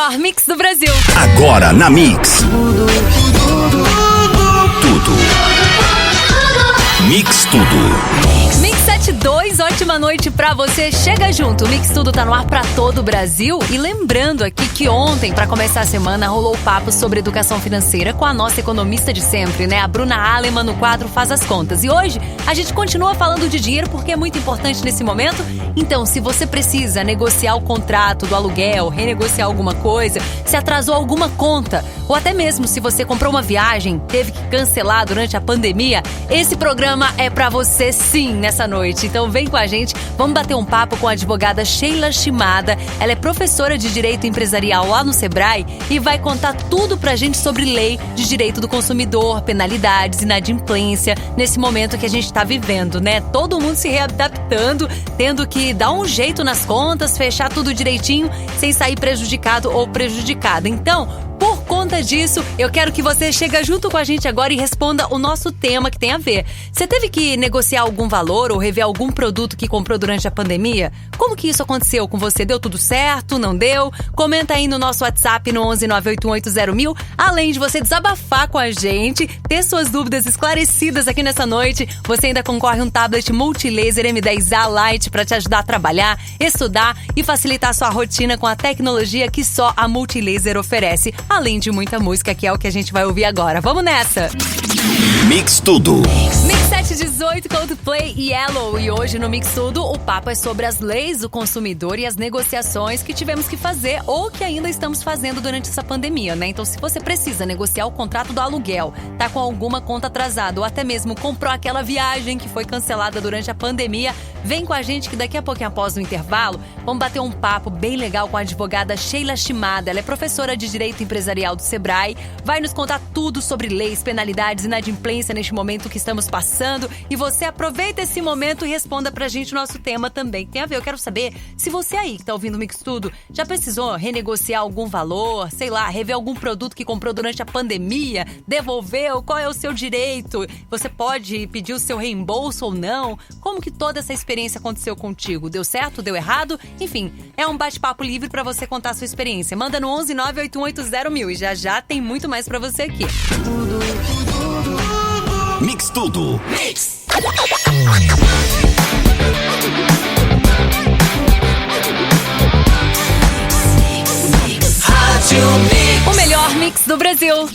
melhor mix do Brasil. Agora na Mix. Tudo. Mix Tudo. Mix 72, ótima noite pra você. Chega junto, o Mix Tudo tá no ar pra todo o Brasil. E lembrando aqui que ontem, pra começar a semana, rolou o papo sobre educação financeira com a nossa economista de sempre, né? A Bruna Aleman, no quadro Faz as Contas. E hoje a gente continua falando de dinheiro porque é muito importante nesse momento. Então, se você precisa negociar o contrato do aluguel, renegociar alguma coisa, se atrasou alguma conta, ou até mesmo se você comprou uma viagem, teve que cancelar durante a pandemia, esse programa é pra você sim nessa noite. Então vem com a gente, vamos bater um papo com a advogada Sheila Shimada. Ela é professora de Direito Empresarial lá no Sebrae e vai contar tudo pra gente sobre lei de direito do consumidor, penalidades, inadimplência, nesse momento que a gente tá vivendo, né? Todo mundo se readaptando, tendo que dar um jeito nas contas, fechar tudo direitinho, sem sair prejudicado ou prejudicada. Então, por conta disso, eu quero que você chegue junto com a gente agora e responda o nosso tema que tem a ver. Você teve que negociar algum valor ou rever algum produto que comprou durante a pandemia? Como que isso aconteceu com você? Deu tudo certo? Não deu? Comenta aí no nosso WhatsApp no 11988801000. Além de você desabafar com a gente, ter suas dúvidas esclarecidas aqui nessa noite, você ainda concorre um tablet Multilaser M10A Lite para te ajudar a trabalhar, estudar e facilitar sua rotina com a tecnologia que só a Multilaser oferece. Além de muita música, que é o que a gente vai ouvir agora. Vamos nessa! Mix Tudo. Mix 718, Coldplay e Yellow. E hoje no Mix Tudo, o papo é sobre as leis do consumidor e as negociações que tivemos que fazer ou que ainda estamos fazendo durante essa pandemia, né? Então, se você precisa negociar o contrato do aluguel, tá com alguma conta atrasada ou até mesmo comprou aquela viagem que foi cancelada durante a pandemia, vem com a gente que daqui a pouquinho, após o intervalo, vamos bater um papo bem legal com a advogada Sheila Shimada. Ela é professora de Direito Empresarial do Sebrae, vai nos contar tudo sobre leis, penalidades, inadimplência neste momento que estamos passando. E você aproveita esse momento e responda pra gente o nosso tema também. Tem a ver, eu quero saber se você aí que tá ouvindo o Mix Tudo já precisou renegociar algum valor, sei lá, rever algum produto que comprou durante a pandemia, devolveu, qual é o seu direito? Você pode pedir o seu reembolso ou não? Como que toda essa experiência aconteceu contigo? Deu certo? Deu errado? Enfim, é um bate-papo livre pra você contar a sua experiência. Manda no 11988801000 e já tem muito mais pra você aqui. Mix Tudo. Mix. O melhor mix do Brasil.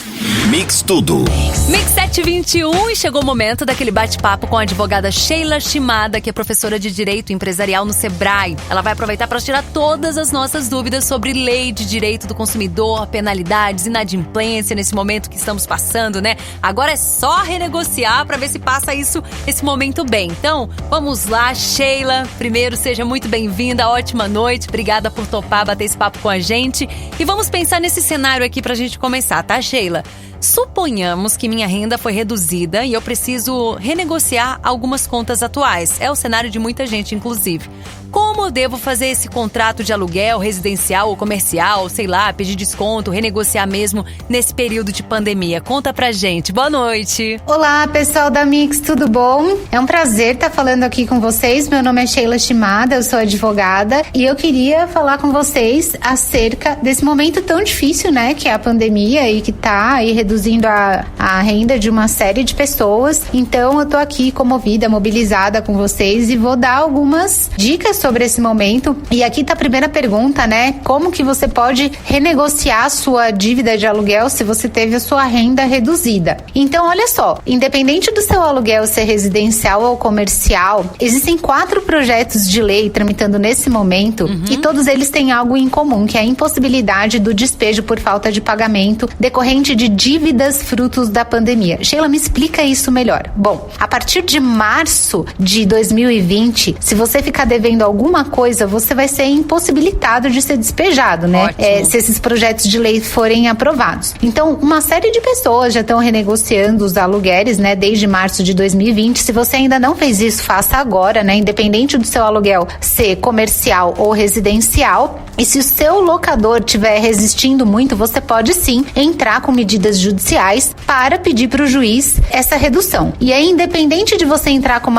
Mix Tudo. Mix 721 e chegou o momento daquele bate-papo com a advogada Sheila Shimada, que é professora de Direito Empresarial no Sebrae. Ela vai aproveitar para tirar todas as nossas dúvidas sobre lei de direito do consumidor, penalidades, inadimplência nesse momento que estamos passando, né? Agora é só renegociar para ver se passa esse momento bem. Então, vamos lá, Sheila. Primeiro, seja muito bem-vinda, ótima noite. Obrigada por topar bater esse papo com a gente. E vamos pensar nesse cenário aqui pra gente começar, tá, Sheila? Suponhamos que minha renda foi reduzida e eu preciso renegociar algumas contas atuais. É o cenário de muita gente, inclusive. Como eu devo fazer esse contrato de aluguel residencial ou comercial, sei lá, pedir desconto, renegociar mesmo nesse período de pandemia? Conta pra gente. Boa noite. Olá, pessoal da Mix, tudo bom? É um prazer estar falando aqui com vocês. Meu nome é Sheila Shimada, eu sou advogada e eu queria falar com vocês acerca desse momento tão difícil, né, que é a pandemia e que tá aí reduzindo a renda de uma série de pessoas. Então, eu tô aqui comovida, mobilizada com vocês e vou dar algumas dicas sobre esse momento. E aqui tá a primeira pergunta, né? Como que você pode renegociar a sua dívida de aluguel se você teve a sua renda reduzida? Então, olha só, independente do seu aluguel ser residencial ou comercial, existem 4 projetos de lei tramitando nesse momento e todos eles têm algo em comum, que é a impossibilidade do despejo por falta de pagamento decorrente de dívidas frutos da pandemia. Sheila, me explica isso melhor. Bom, a partir de março de 2020, se você ficar devendo alguma coisa, você vai ser impossibilitado de ser despejado, né? Se esses projetos de lei forem aprovados. Então, uma série de pessoas já estão renegociando os aluguéis, né? Desde março de 2020. Se você ainda não fez isso, faça agora, né? Independente do seu aluguel ser comercial ou residencial. E se o seu locador estiver resistindo muito, você pode sim entrar com medidas extrajudiciais para pedir para o juiz essa redução. E aí, independente de você entrar com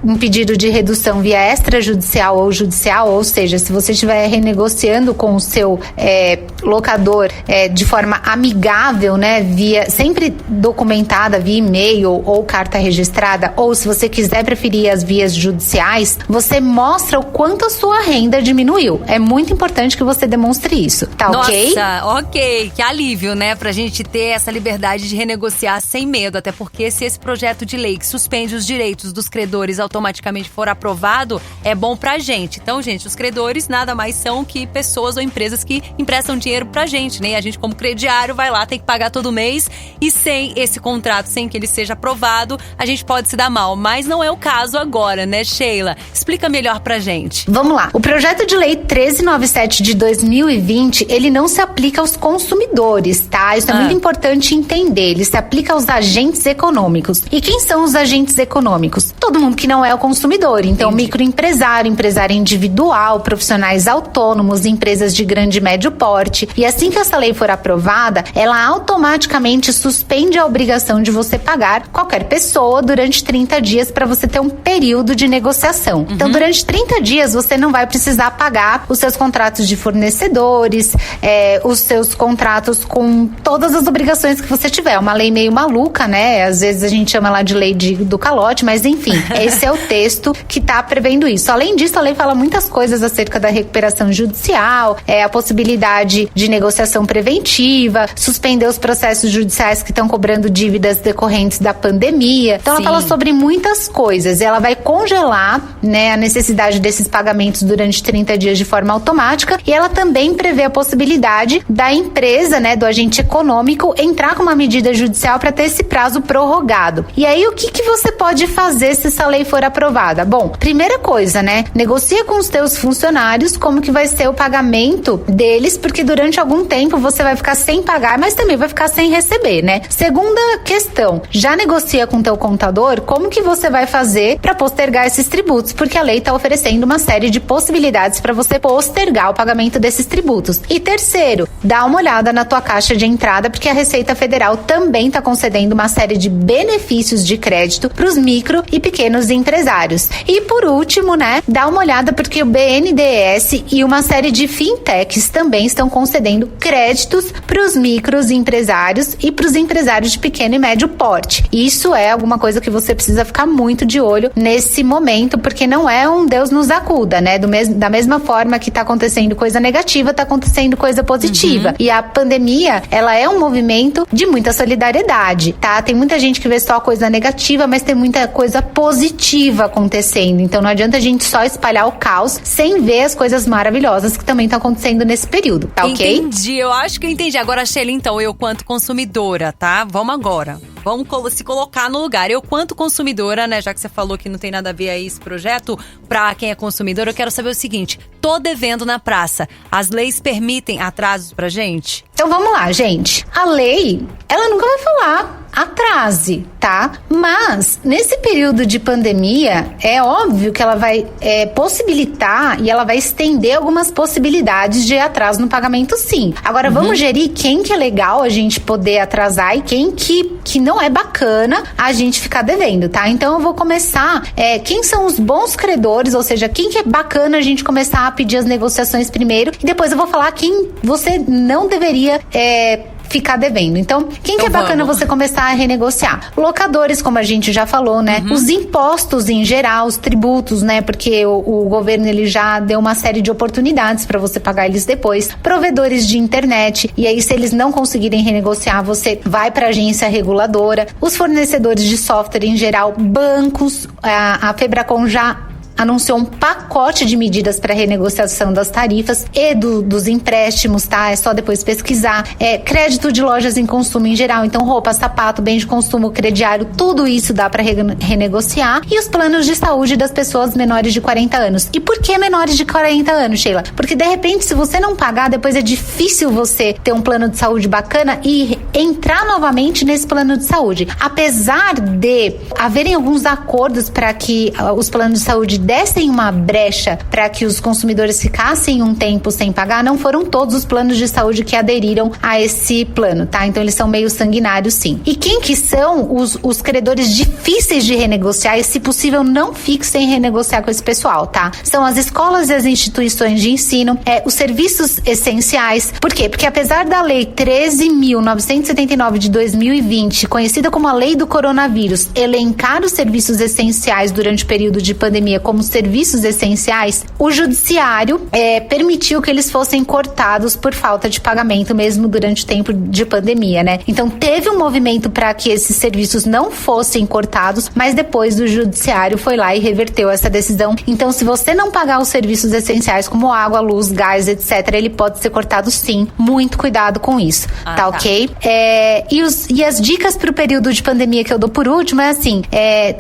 um pedido de redução via extrajudicial ou judicial, ou seja, se você estiver renegociando com o seu locador de forma amigável, né, sempre documentada via e-mail ou carta registrada, ou se você quiser preferir as vias judiciais, você mostra o quanto a sua renda diminuiu. É muito importante que você demonstre isso, tá? Ok? Nossa, ok. Que alívio, né? Pra gente ter essa liberdade de renegociar sem medo. Até porque se esse projeto de lei que suspende os direitos dos credores automaticamente for aprovado, é bom pra gente. Então, gente, os credores nada mais são que pessoas ou empresas que emprestam dinheiro pra gente, né? E a gente, como crediário, vai lá, tem que pagar todo mês. E sem esse contrato, sem que ele seja aprovado, a gente pode se dar mal. Mas não é o caso agora, né, Sheila? Explica melhor pra gente. Vamos lá. O projeto de lei 1397 de 2020, ele não se aplica aos consumidores, tá? Isso é muito importante entender. Ele se aplica aos agentes econômicos. E quem são os agentes econômicos? Todo mundo que não é o consumidor. Então, Entendi. Microempresário, empresário individual, profissionais autônomos, empresas de grande e médio porte. E assim que essa lei for aprovada, ela automaticamente suspende a obrigação de você pagar qualquer pessoa durante 30 dias para você ter um período de negociação. Então, durante 30 dias, você não vai precisar pagar os seus contratos de fornecedores, os seus contratos com todas as obrigações que você tiver. É uma lei meio maluca, né? Às vezes a gente chama lá de lei do calote, mas enfim, esse é o texto que está prevendo isso. Além disso, a lei fala muitas coisas acerca da recuperação judicial, a possibilidade de negociação preventiva, suspender os processos judiciais que estão cobrando dívidas decorrentes da pandemia. Então, ela fala sobre muitas coisas. Ela vai congelar, né, a necessidade desses pagamentos durante 30 dias de forma automática, e ela também prevê a possibilidade da empresa, né, do agente econômico, entrar com uma medida judicial para ter esse prazo prorrogado. E aí, o que você pode fazer se essa lei for aprovada? Bom, primeira coisa, né, negocia com os teus funcionários como que vai ser o pagamento deles, porque durante algum tempo você vai ficar sem pagar, mas também vai ficar sem receber, né? Segunda questão, já negocia com o teu contador como que você vai fazer para postergar esses tributos, porque a lei está oferecendo uma série de possibilidades para você postergar o pagamento desses tributos. E terceiro, dá uma olhada na tua caixa de entrada, porque a Receita Federal também está concedendo uma série de benefícios de crédito para os micro e pequenos empresários. E por último, né, dá uma olhada porque o BNDES e uma série de fintechs também estão concedendo créditos para os micros empresários e para os empresários de pequeno e médio porte. Isso é alguma coisa que você precisa ficar muito de olho nesse momento, porque não é um Deus nos acuda, né? Da mesma forma que está acontecendo coisa negativa, está acontecendo coisa positiva. E a pandemia, ela é um movimento de muita solidariedade, tá? Tem muita gente que vê só coisa negativa, mas tem muita coisa positiva acontecendo. Então não adianta a gente só espalhar o caos sem ver as coisas maravilhosas que também estão acontecendo nesse período, tá ok? Entendi, eu acho que eu entendi. Agora, Sheila, então, eu quanto consumidora, tá? Vamos agora. Vamos se colocar no lugar. Eu, quanto consumidora, né, já que você falou que não tem nada a ver aí esse projeto, pra quem é consumidor, eu quero saber o seguinte: tô devendo na praça. As leis permitem atrasos pra gente? Então vamos lá, gente. A lei, ela nunca vai falar atrase, tá? Mas, nesse período de pandemia, é óbvio que ela vai possibilitar e ela vai estender algumas possibilidades de atraso no pagamento, sim. Agora, vamos gerir quem que é legal a gente poder atrasar e quem que não é bacana a gente ficar devendo, tá? Então, eu vou começar, quem são os bons credores, ou seja, quem que é bacana a gente começar a pedir as negociações primeiro, e depois eu vou falar quem você não deveria ficar devendo. Então, quem que é bacana você começar a renegociar? Locadores, como a gente já falou, né? Os impostos em geral, os tributos, né? Porque o governo, ele já deu uma série de oportunidades para você pagar eles depois. Provedores de internet, e aí se eles não conseguirem renegociar, você vai para a agência reguladora. Os fornecedores de software em geral, bancos, a Febracon já anunciou um pacote de medidas para renegociação das tarifas e dos empréstimos, tá? É só depois pesquisar. Crédito de lojas em consumo em geral, então roupa, sapato, bem de consumo, crediário, tudo isso dá para renegociar. E os planos de saúde das pessoas menores de 40 anos. E por que menores de 40 anos, Sheila? Porque de repente, se você não pagar, depois é difícil você ter um plano de saúde bacana e entrar novamente nesse plano de saúde. Apesar de haverem alguns acordos para que os planos de saúde dessem uma brecha para que os consumidores ficassem um tempo sem pagar, não foram todos os planos de saúde que aderiram a esse plano, tá? Então eles são meio sanguinários, sim. E quem que são os credores difíceis de renegociar e, se possível, não fique sem renegociar com esse pessoal, tá? São as escolas e as instituições de ensino, os serviços essenciais. Por quê? Porque apesar da Lei 13.979 de 2020, conhecida como a Lei do Coronavírus, elencar os serviços essenciais durante o período de pandemia como serviços essenciais, o judiciário permitiu que eles fossem cortados por falta de pagamento mesmo durante o tempo de pandemia, né? Então teve um movimento para que esses serviços não fossem cortados, mas depois o judiciário foi lá e reverteu essa decisão. Então, se você não pagar os serviços essenciais como água, luz, gás, etc., ele pode ser cortado, sim. Muito cuidado com isso, tá ok? E as dicas para o período de pandemia que eu dou por último é assim,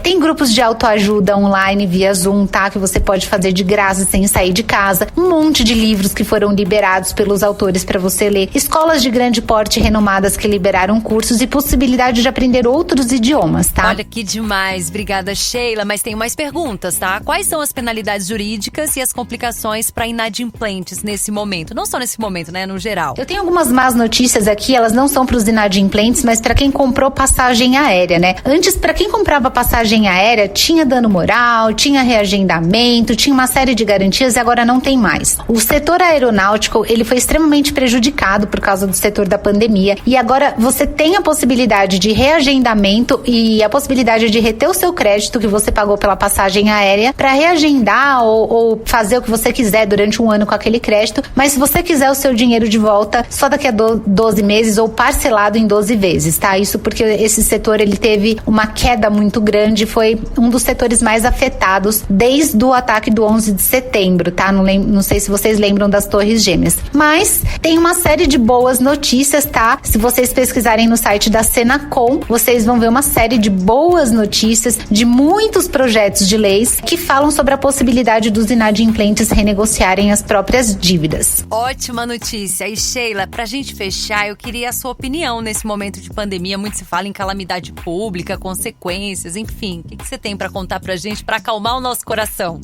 tem grupos de autoajuda online via Zoom, tá? Que você pode fazer de graça sem sair de casa. Um monte de livros que foram liberados pelos autores para você ler. Escolas de grande porte renomadas que liberaram cursos e possibilidade de aprender outros idiomas, tá? Olha que demais. Obrigada, Sheila. Mas tem mais perguntas, tá? Quais são as penalidades jurídicas e as complicações para inadimplentes nesse momento? Não só nesse momento, né? No geral. Eu tenho algumas más notícias aqui, elas não são para os inadimplentes, mas para quem comprou passagem aérea, né? Antes, para quem comprava passagem aérea, tinha dano moral, tinha reagendamento, tinha uma série de garantias e agora não tem mais. O setor aeronáutico, ele foi extremamente prejudicado por causa do setor da pandemia e agora você tem a possibilidade de reagendamento e a possibilidade de reter o seu crédito que você pagou pela passagem aérea para reagendar ou fazer o que você quiser durante um ano com aquele crédito, mas se você quiser o seu dinheiro de volta só daqui a 12 meses ou parcelado em 12 vezes, tá? Isso porque esse setor, ele teve uma queda muito grande, foi um dos setores mais afetados desde o ataque do 11 de setembro, tá? Não sei se vocês lembram das Torres Gêmeas. Mas tem uma série de boas notícias, tá? Se vocês pesquisarem no site da Senacom, vocês vão ver uma série de boas notícias de muitos projetos de leis que falam sobre a possibilidade dos inadimplentes renegociarem as próprias dívidas. Ótima notícia. E Sheila, pra gente fechar, eu queria a sua opinião nesse momento de pandemia. Muito se fala em calamidade pública, consequências, enfim. O que você tem pra contar pra gente pra acalmar o nosso coração?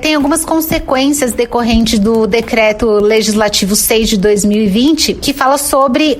Tem algumas consequências decorrentes do Decreto Legislativo 6 de 2020, que fala sobre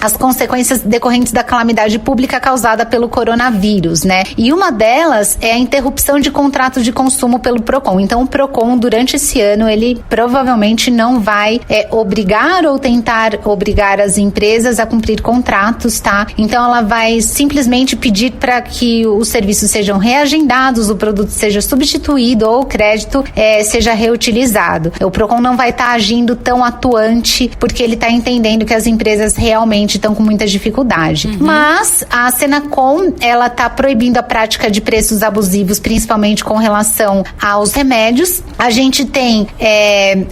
as consequências decorrentes da calamidade pública causada pelo coronavírus, né? E uma delas é a interrupção de contratos de consumo pelo PROCON. Então, o PROCON, durante esse ano, ele provavelmente não vai obrigar ou tentar obrigar as empresas a cumprir contratos, tá? Então, ela vai simplesmente pedir para que os serviços sejam reagendados, o produto seja substituído ou o crédito seja reutilizado. O PROCON não vai estar agindo tão atuante porque ele está entendendo que as empresas realmente estão com muita dificuldade. Mas a Senacom, ela está proibindo a prática de preços abusivos, principalmente com relação aos remédios. A gente tem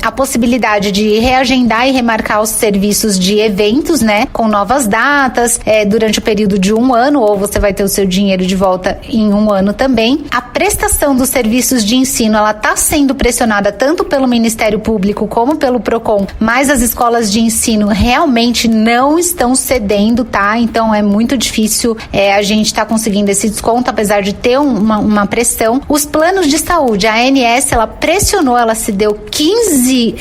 a possibilidade de reagendar e remarcar os serviços de eventos, né, com novas datas, durante o período de um ano, ou você vai ter o seu dinheiro de volta em um ano também. A prestação dos serviços de ensino, ela está sendo pressionada tanto pelo Ministério Público como pelo PROCON, mas as escolas de ensino realmente não estão cedendo, tá? Então é muito difícil a gente estar conseguindo esse desconto, apesar de ter uma pressão. Os planos de saúde, a ANS, ela pressionou, ela se deu 15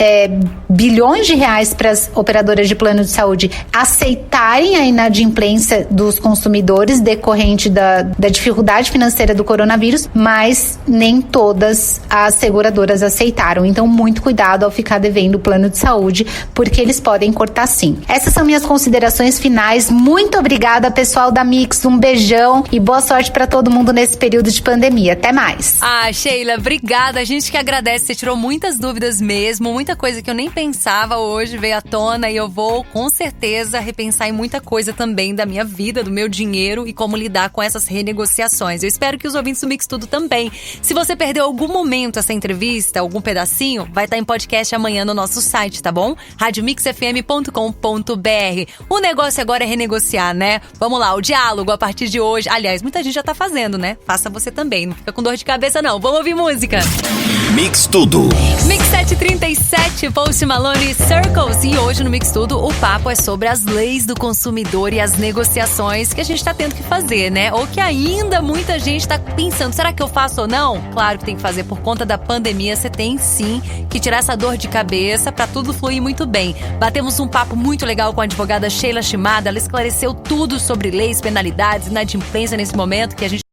bilhões de reais para as operadoras de plano de saúde aceitarem a inadimplência dos consumidores decorrente da dificuldade financeira do coronavírus, mas nem todas as seguradoras aceitaram. Então, muito cuidado ao ficar devendo o plano de saúde, porque eles podem cortar sim. Essas são minhas considerações finais. Muito obrigada, pessoal da Mix. Um beijão e boa sorte para todo mundo nesse período de pandemia. Até mais. Sheila, obrigada. A gente que agradece. Você tirou muitas dúvidas mesmo, muita coisa que eu nem pensava hoje veio à tona e eu vou, com certeza, repensar em muita coisa também da minha vida, do meu dinheiro e como lidar com essas renegociações. Eu espero que os ouvintes do Mix Tudo também. Se você perdeu algum momento essa entrevista, algum pedacinho, vai estar em podcast amanhã no nosso site, tá bom? radiomixfm.com.br. O negócio agora é renegociar, né? Vamos lá, o diálogo a partir de hoje. Aliás, muita gente já tá fazendo, né? Faça você também, não fica com dor de cabeça não. Vamos ouvir música. Mix Tudo. Mix 737, Post Malone, Circles. E hoje no Mix Tudo o papo é sobre as leis do consumidor e as negociações que a gente tá tendo que fazer, né? Ou que ainda muita gente tá pensando, será que eu faço ou não? Claro que tem que fazer por conta da pandemia. Você tem sim que tirar essa dor de cabeça pra tudo fluir muito bem. Batemos um papo muito legal com a advogada Sheila Shimada. Ela esclareceu tudo sobre leis, penalidades, inadimplência nesse momento que a gente